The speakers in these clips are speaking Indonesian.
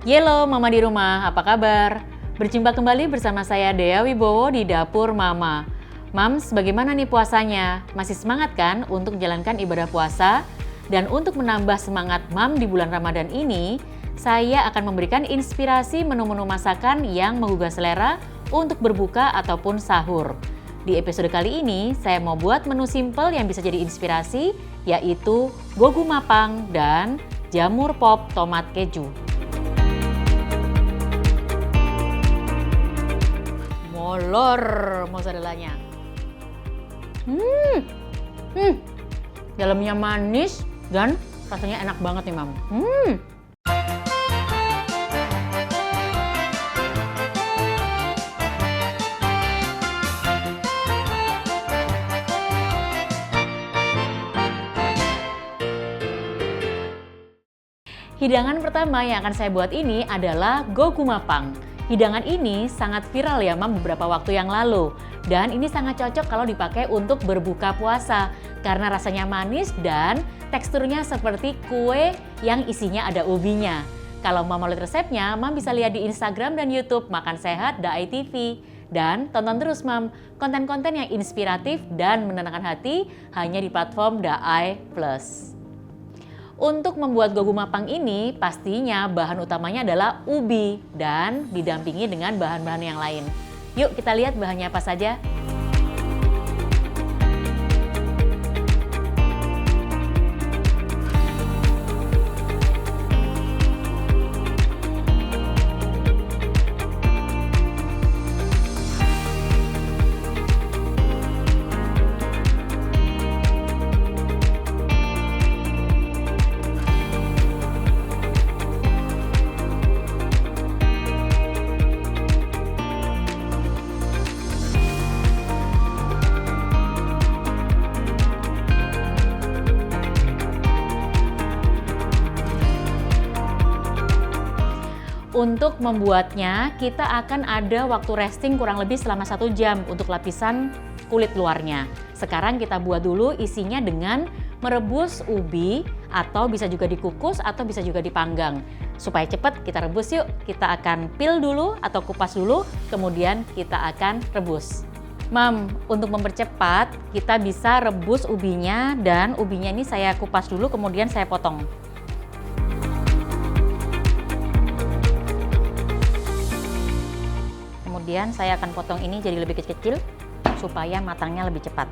Yelo, Mama di rumah, apa kabar? Berjumpa kembali bersama saya Dea Wibowo di Dapur Mama. Mams, bagaimana nih puasanya? Masih semangat kan untuk menjalankan ibadah puasa? Dan untuk menambah semangat Mam di bulan Ramadan ini, saya akan memberikan inspirasi menu-menu masakan yang menggugah selera untuk berbuka ataupun sahur. Di episode kali ini, saya mau buat menu simple yang bisa jadi inspirasi, yaitu gogu mapang dan jamur pop tomat keju. Molor mozzarellanya. Dalamnya manis dan rasanya enak banget nih, Mam. Hidangan pertama yang akan saya buat ini adalah gogu mapang. Hidangan ini sangat viral ya, Mam, beberapa waktu yang lalu. Dan ini sangat cocok kalau dipakai untuk berbuka puasa karena rasanya manis dan teksturnya seperti kue yang isinya ada ubinya. Kalau Mam mau lihat resepnya, Mam bisa lihat di Instagram dan YouTube Makan Sehat DAI TV. Dan tonton terus, Mam, konten-konten yang inspiratif dan menenangkan hati hanya di platform DAI Plus. Untuk membuat gogu mapang ini, pastinya bahan utamanya adalah ubi dan didampingi dengan bahan-bahan yang lain. Yuk kita lihat bahannya apa saja. Untuk membuatnya, kita akan ada waktu resting kurang lebih selama 1 jam untuk lapisan kulit luarnya. Sekarang kita buat dulu isinya dengan merebus ubi, atau bisa juga dikukus atau bisa juga dipanggang. Supaya cepat kita rebus yuk, kita akan peel dulu atau kupas dulu, kemudian kita akan rebus. Mam, untuk mempercepat, kita bisa rebus ubinya dan ubinya ini saya kupas dulu kemudian saya potong. Kemudian saya akan potong ini jadi lebih kecil supaya matangnya lebih cepat.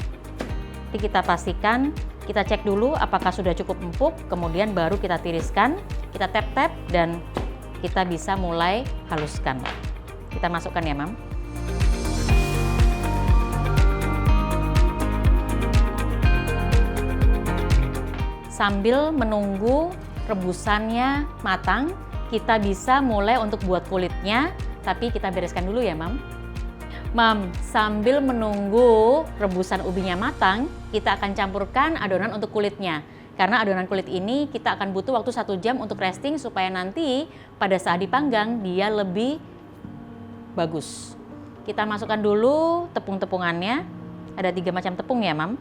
Jadi kita pastikan, kita cek dulu apakah sudah cukup empuk, kemudian baru kita tiriskan, kita tap-tap dan kita bisa mulai haluskan. Kita masukkan ya, Mam. Sambil menunggu rebusannya matang, kita bisa mulai untuk buat kulitnya. Tapi kita bereskan dulu ya, Mam. Mam, sambil menunggu rebusan ubinya matang, kita akan campurkan adonan untuk kulitnya. Karena adonan kulit ini kita akan butuh waktu 1 jam untuk resting supaya nanti pada saat dipanggang dia lebih bagus. Kita masukkan dulu tepung-tepungannya. Ada 3 macam tepung ya, Mam.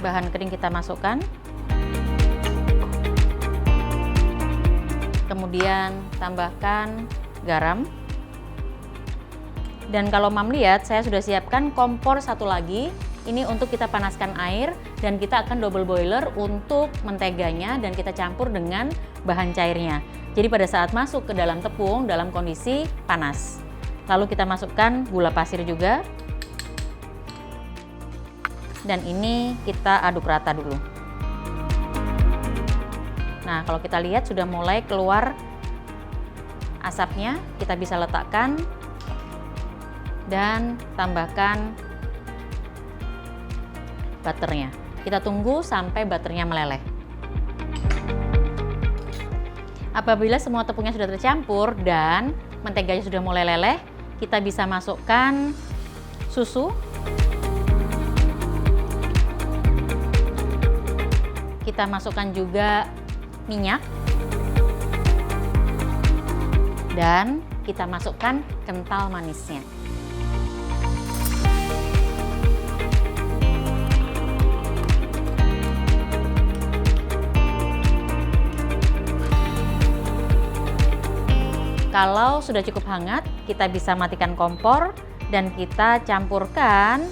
Bahan kering kita masukkan. Kemudian tambahkan garam. Dan kalau Mam lihat, saya sudah siapkan kompor 1 lagi. Ini untuk kita panaskan air dan kita akan double boiler untuk menteganya dan kita campur dengan bahan cairnya. Jadi pada saat masuk ke dalam tepung dalam kondisi panas. Lalu kita masukkan gula pasir juga. Dan ini kita aduk rata dulu. Nah, kalau kita lihat sudah mulai keluar asapnya, kita bisa letakkan dan tambahkan butternya. Kita tunggu sampai butternya meleleh. Apabila semua tepungnya sudah tercampur dan menteganya sudah mulai leleh, kita bisa masukkan susu. Kita masukkan juga minyak dan kita masukkan kental manisnya. Kalau sudah cukup hangat, kita bisa matikan kompor dan kita campurkan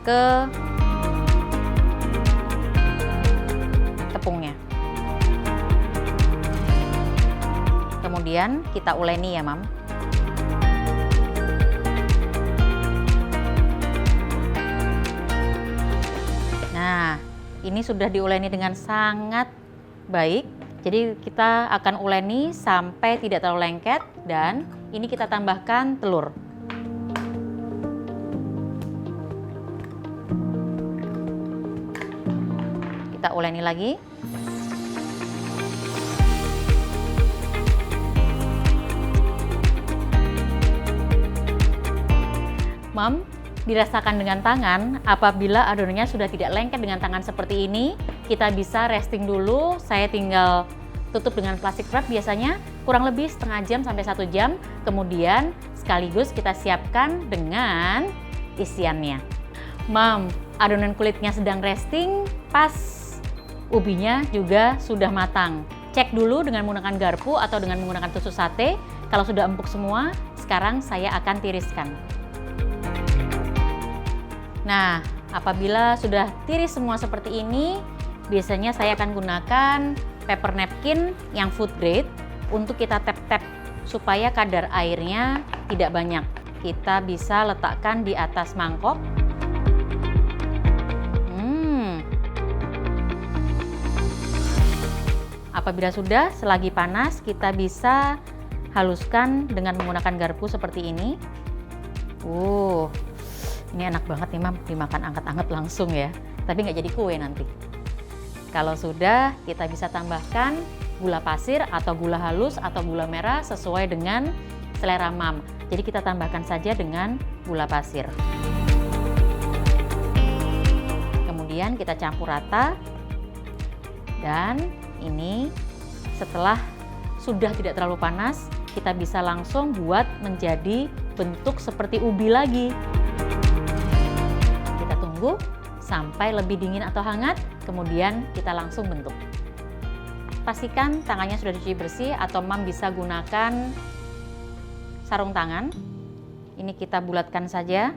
ke tepungnya. Kemudian kita uleni ya, Mam. Nah, ini sudah diuleni dengan sangat baik. Jadi kita akan uleni sampai tidak terlalu lengket dan ini kita tambahkan telur. Kita uleni lagi. Mam, dirasakan dengan tangan. Apabila adonannya sudah tidak lengket dengan tangan seperti ini, kita bisa resting dulu. Saya tinggal tutup dengan plastik wrap biasanya kurang lebih setengah jam sampai 1 jam. Kemudian sekaligus kita siapkan dengan isiannya. Mam, adonan kulitnya sedang resting, pas ubinya juga sudah matang. Cek dulu dengan menggunakan garpu atau dengan menggunakan tusuk sate. Kalau sudah empuk semua, sekarang saya akan tiriskan. Nah, apabila sudah tiris semua seperti ini, biasanya saya akan gunakan paper napkin yang food grade untuk kita tap-tap supaya kadar airnya tidak banyak. Kita bisa letakkan di atas mangkok. Apabila sudah, selagi panas, kita bisa haluskan dengan menggunakan garpu seperti ini. Ini enak banget nih, Mam, dimakan anget-anget langsung ya. Tapi nggak jadi kue nanti. Kalau sudah, kita bisa tambahkan gula pasir atau gula halus atau gula merah sesuai dengan selera Mam. Jadi kita tambahkan saja dengan gula pasir. Kemudian kita campur rata. Dan ini setelah sudah tidak terlalu panas, kita bisa langsung buat menjadi bentuk seperti ubi lagi. Kita tunggu sampai lebih dingin atau hangat, kemudian kita langsung bentuk. Pastikan tangannya sudah dicuci bersih atau Mam bisa gunakan sarung tangan. Ini kita bulatkan saja.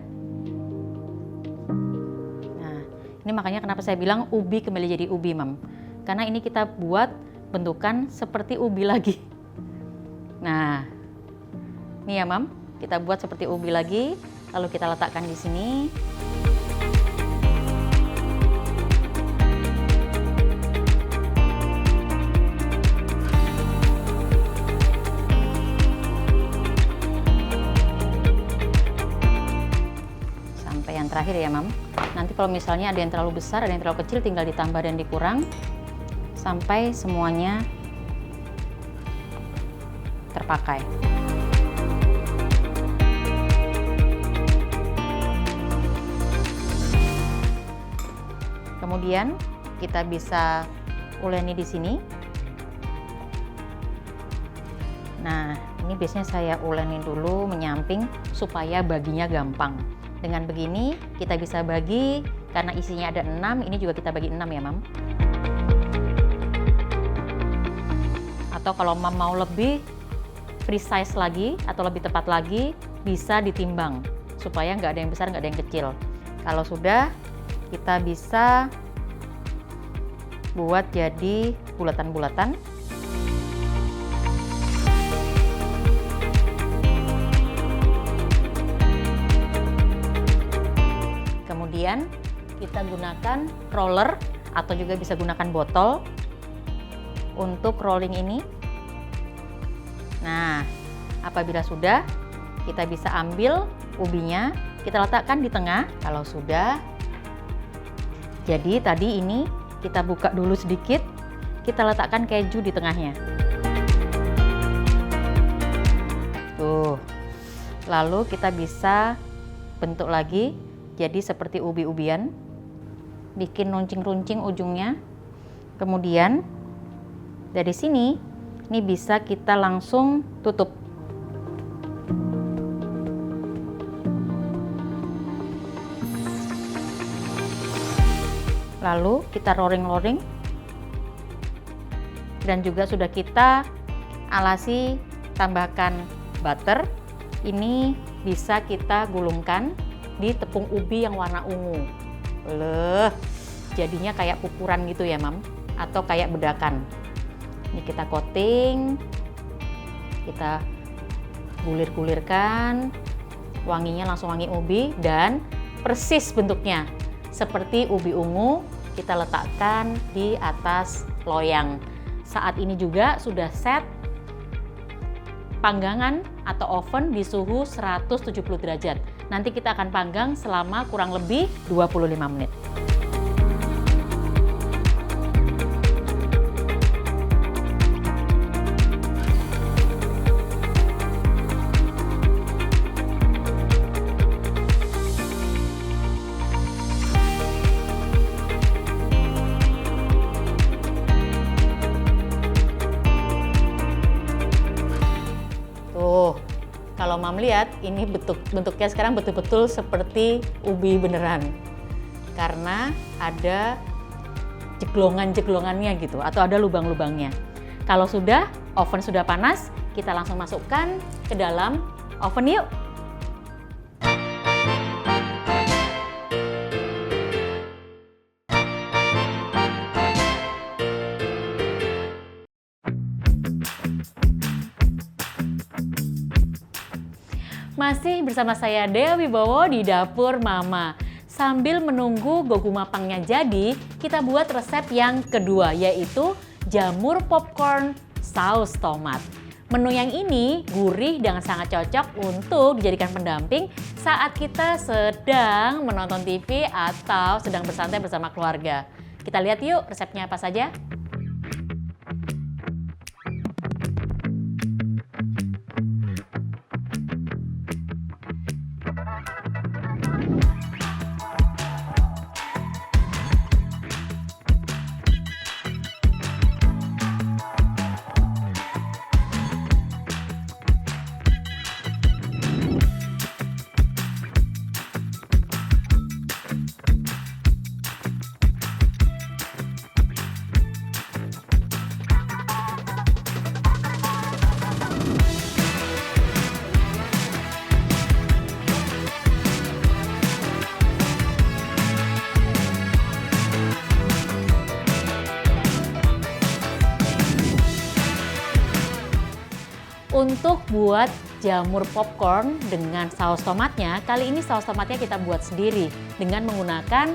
Nah, ini makanya kenapa saya bilang ubi kembali jadi ubi, Mam. Karena ini kita buat bentukan seperti ubi lagi. Nah, ini ya, Mam, kita buat seperti ubi lagi, lalu kita letakkan di sini. Sampai yang terakhir ya, Mam. Nanti kalau misalnya ada yang terlalu besar, ada yang terlalu kecil, tinggal ditambah dan dikurang sampai semuanya terpakai. Kemudian kita bisa uleni di sini. Nah, ini biasanya saya uleni dulu menyamping supaya baginya gampang. Dengan begini kita bisa bagi, karena isinya ada 6, ini juga kita bagi 6 ya, Mam. Atau kalau Mam mau lebih precise lagi atau lebih tepat lagi, bisa ditimbang supaya nggak ada yang besar, nggak ada yang kecil. Kalau sudah, kita bisa buat jadi bulatan-bulatan. Kemudian kita gunakan roller atau juga bisa gunakan botol untuk rolling ini. Nah, apabila sudah, kita bisa ambil ubinya, kita letakkan di tengah. Kalau sudah, jadi tadi ini kita buka dulu sedikit, kita letakkan keju di tengahnya. Tuh. Lalu kita bisa bentuk lagi jadi seperti ubi-ubian. Bikin runcing-runcing ujungnya. Kemudian dari sini ini bisa kita langsung tutup. Lalu kita roring-roring dan juga sudah kita alasi tambahkan butter. Ini bisa kita gulungkan di tepung ubi yang warna ungu. Jadinya kayak pupuran gitu ya, Mam, atau kayak bedakan. Ini kita coating, kita gulir-gulirkan, wanginya langsung wangi ubi dan persis bentuknya seperti ubi ungu. Kita letakkan di atas loyang. Saat ini juga sudah set panggangan atau oven di suhu 170 derajat. Nanti kita akan panggang selama kurang lebih 25 menit. Kalau Mam lihat, ini bentuknya sekarang betul-betul seperti ubi beneran. Karena ada jeglongan-jeglongannya gitu, atau ada lubang-lubangnya. Kalau sudah, oven sudah panas, kita langsung masukkan ke dalam oven yuk. Masih bersama saya Dea Wibowo di Dapur Mama. Sambil menunggu gogumapangnya jadi, kita buat resep yang kedua, yaitu jamur popcorn saus tomat. Menu yang ini gurih dan sangat cocok untuk dijadikan pendamping saat kita sedang menonton TV atau sedang bersantai bersama keluarga. Kita lihat yuk resepnya apa saja. Untuk buat jamur popcorn dengan saus tomatnya, kali ini saus tomatnya kita buat sendiri dengan menggunakan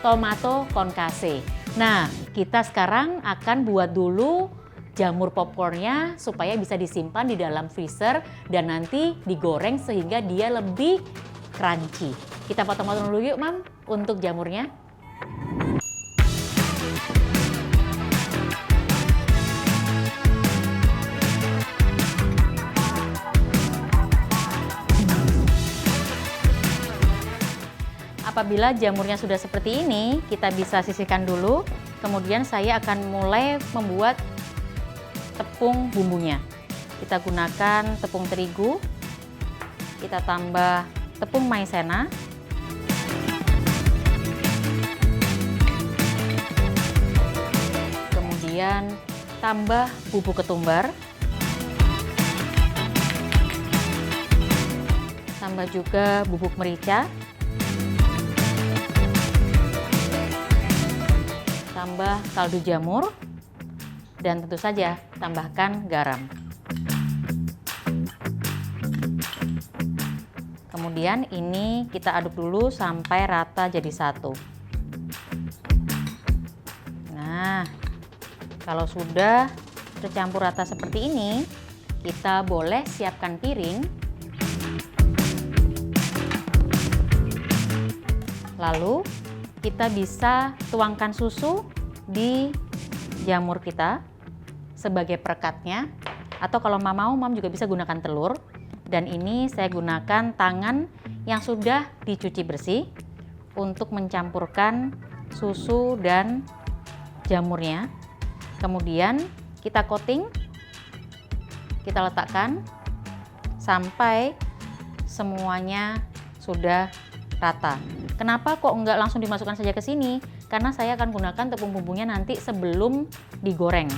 tomato concasse. Nah, kita sekarang akan buat dulu jamur popcornnya supaya bisa disimpan di dalam freezer dan nanti digoreng sehingga dia lebih crunchy. Kita potong-potong dulu yuk, Mam, untuk jamurnya. Apabila jamurnya sudah seperti ini, kita bisa sisihkan dulu. Kemudian saya akan mulai membuat tepung bumbunya. Kita gunakan tepung terigu, kita tambah tepung maizena, kemudian tambah bubuk ketumbar, tambah juga bubuk merica, tambah kaldu jamur, dan tentu saja tambahkan garam. Kemudian ini kita aduk dulu sampai rata jadi satu. Nah, kalau sudah tercampur rata seperti ini, kita boleh siapkan piring. Lalu kita bisa tuangkan susu di jamur kita sebagai perekatnya, atau kalau mau, Mam juga bisa gunakan telur. Dan ini saya gunakan tangan yang sudah dicuci bersih untuk mencampurkan susu dan jamurnya. Kemudian kita coating, kita letakkan sampai semuanya sudah rata. Kenapa kok nggak langsung dimasukkan saja ke sini? Karena saya akan gunakan tepung bumbunya nanti sebelum digoreng.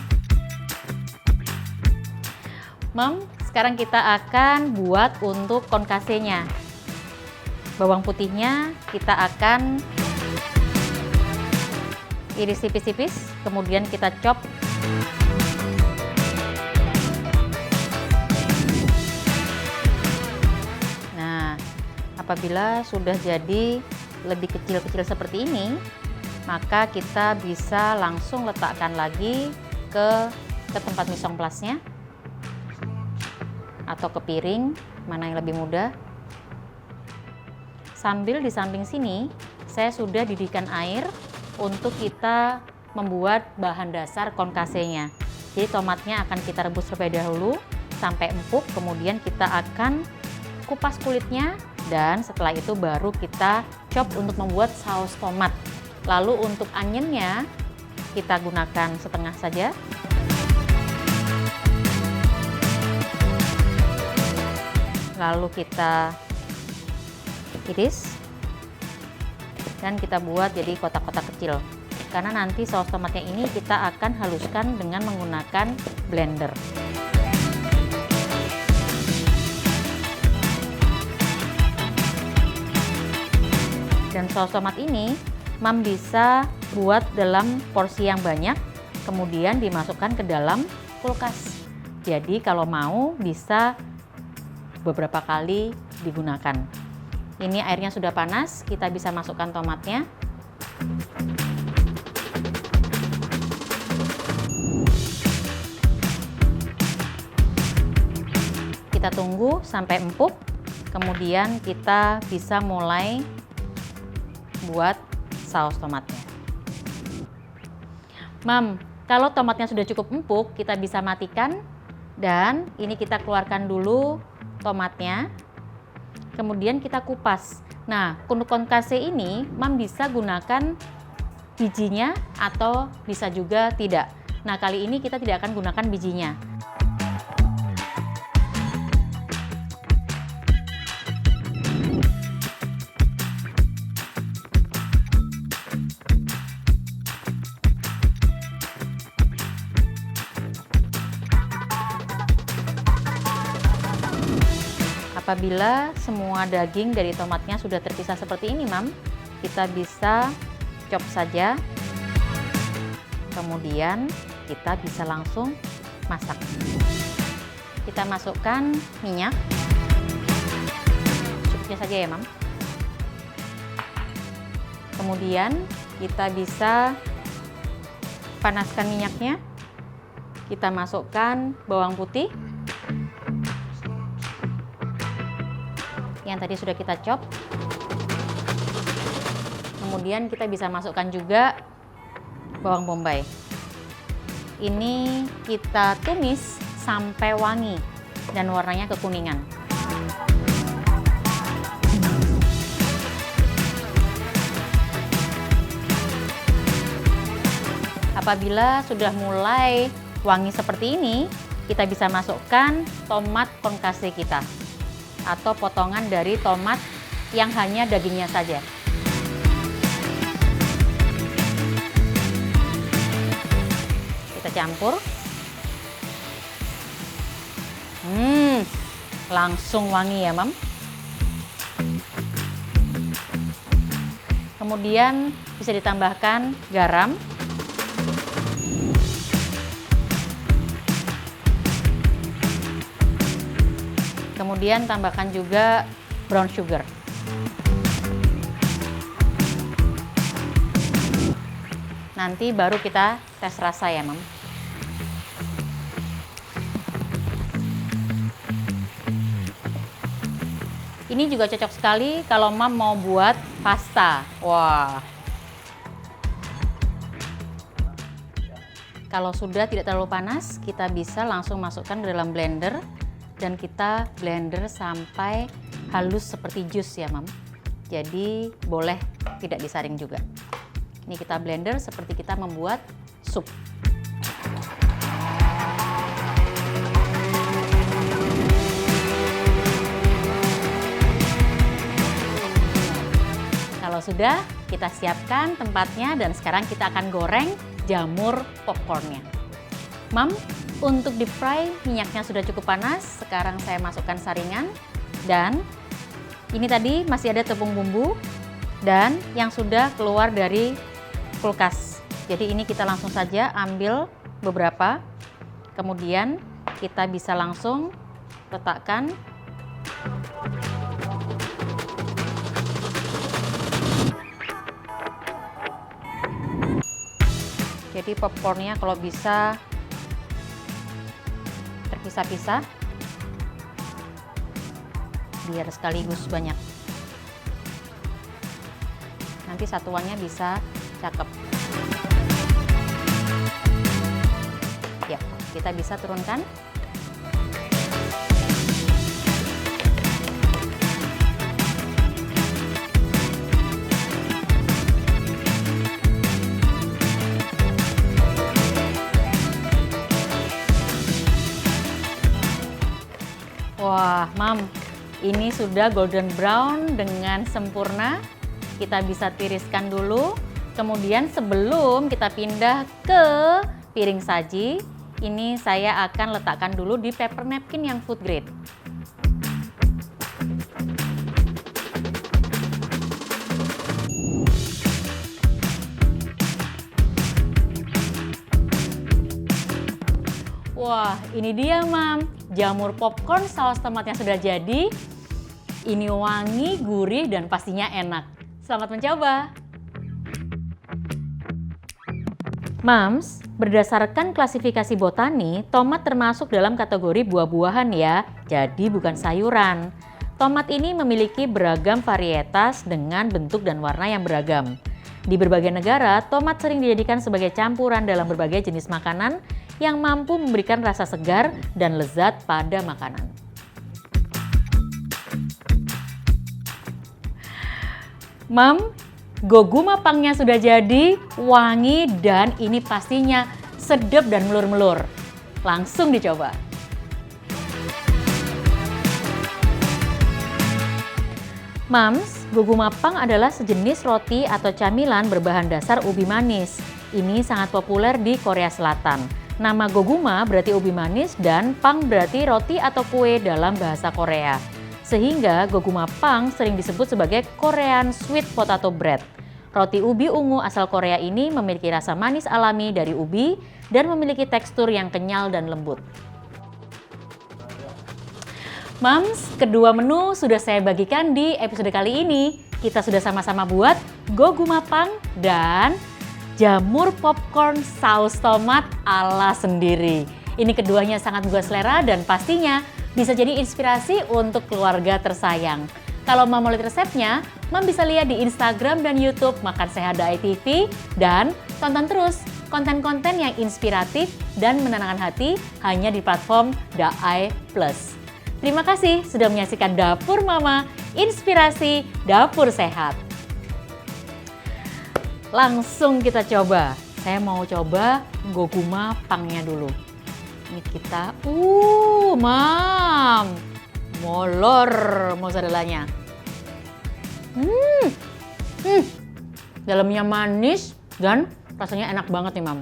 Mam, sekarang kita akan buat untuk konkasenya. Bawang putihnya kita akan iris tipis-tipis, kemudian kita chop. Nah, apabila sudah jadi lebih kecil-kecil seperti ini, maka kita bisa langsung letakkan lagi ke tempat mise en place-nya atau ke piring, mana yang lebih mudah. Sambil di samping sini, saya sudah didihkan air untuk kita membuat bahan dasar konkasenya. Jadi tomatnya akan kita rebus terlebih dahulu sampai empuk, kemudian kita akan kupas kulitnya, dan setelah itu baru kita chop untuk membuat saus tomat. Lalu untuk onionnya kita gunakan setengah saja. Lalu kita iris dan kita buat jadi kotak-kotak kecil. Karena nanti saus tomatnya ini kita akan haluskan dengan menggunakan blender. Dan saus tomat ini Mam bisa buat dalam porsi yang banyak, kemudian dimasukkan ke dalam kulkas. Jadi kalau mau bisa beberapa kali digunakan. Ini airnya sudah panas, kita bisa masukkan tomatnya. Kita tunggu sampai empuk, kemudian kita bisa mulai buat saus tomatnya. Mam, kalau tomatnya sudah cukup empuk, kita bisa matikan, dan ini kita keluarkan dulu tomatnya, kemudian kita kupas. Nah, untuk konkase ini, Mam bisa gunakan bijinya atau bisa juga tidak. Nah, kali ini kita tidak akan gunakan bijinya. Apabila semua daging dari tomatnya sudah terpisah seperti ini, Mam, kita bisa chop saja. Kemudian kita bisa langsung masak. Kita masukkan minyak. Cukupnya saja ya, Mam. Kemudian kita bisa panaskan minyaknya. Kita masukkan bawang putih yang tadi sudah kita chop. Kemudian kita bisa masukkan juga bawang bombay. Ini kita tumis sampai wangi dan warnanya kekuningan. Apabila sudah mulai wangi seperti ini, kita bisa masukkan tomat konkase kita atau potongan dari tomat yang hanya dagingnya saja. Kita campur. Langsung wangi ya, Mam. Kemudian bisa ditambahkan garam. Kemudian tambahkan juga brown sugar. Nanti baru kita tes rasa ya, Mam. Ini juga cocok sekali kalau Mam mau buat pasta. Wah. Kalau sudah tidak terlalu panas, kita bisa langsung masukkan ke dalam blender. Dan kita blender sampai halus seperti jus ya, Mam. Jadi boleh tidak disaring juga. Ini kita blender seperti kita membuat sup. Kalau sudah, kita siapkan tempatnya dan sekarang kita akan goreng jamur popcornnya. Mam, untuk deep fry minyaknya sudah cukup panas. Sekarang saya masukkan saringan. Dan ini tadi masih ada tepung bumbu dan yang sudah keluar dari kulkas. Jadi ini kita langsung saja ambil beberapa. Kemudian kita bisa langsung letakkan. Jadi popcornnya kalau bisa terpisah-pisah biar sekaligus banyak. Nanti satuannya bisa cakep. Ya, kita bisa turunkan. Wah, Mam, ini sudah golden brown dengan sempurna. Kita bisa tiriskan dulu. Kemudian sebelum kita pindah ke piring saji, ini saya akan letakkan dulu di paper napkin yang food grade. Wah, ini dia, Mam. Jamur popcorn saus tomatnya sudah jadi. Ini wangi, gurih, dan pastinya enak. Selamat mencoba. Mams, berdasarkan klasifikasi botani, tomat termasuk dalam kategori buah-buahan ya, jadi bukan sayuran. Tomat ini memiliki beragam varietas dengan bentuk dan warna yang beragam. Di berbagai negara, tomat sering dijadikan sebagai campuran dalam berbagai jenis makanan yang mampu memberikan rasa segar dan lezat pada makanan. Mam, gogumapangnya sudah jadi, wangi, dan ini pastinya sedap dan melur-melur. Langsung dicoba. Mams, gogumapang adalah sejenis roti atau camilan berbahan dasar ubi manis. Ini sangat populer di Korea Selatan. Nama goguma berarti ubi manis dan pang berarti roti atau kue dalam bahasa Korea. Sehingga gogumapang sering disebut sebagai Korean sweet potato bread. Roti ubi ungu asal Korea ini memiliki rasa manis alami dari ubi dan memiliki tekstur yang kenyal dan lembut. Mams, kedua menu sudah saya bagikan di episode kali ini. Kita sudah sama-sama buat gogumapang dan jamur popcorn saus tomat ala sendiri. Ini keduanya sangat menggugah selera dan pastinya bisa jadi inspirasi untuk keluarga tersayang. Kalau mau lihat resepnya, Mam bisa lihat di Instagram dan YouTube Makan Sehat Daai TV dan tonton terus konten-konten yang inspiratif dan menenangkan hati hanya di platform Daai Plus. Terima kasih sudah menyaksikan Dapur Mama, inspirasi dapur sehat. Langsung kita coba. Saya mau coba gogumapangnya dulu. Ini kita, Mam, molor mozzarellanya. Dalamnya manis dan rasanya enak banget nih, Mam.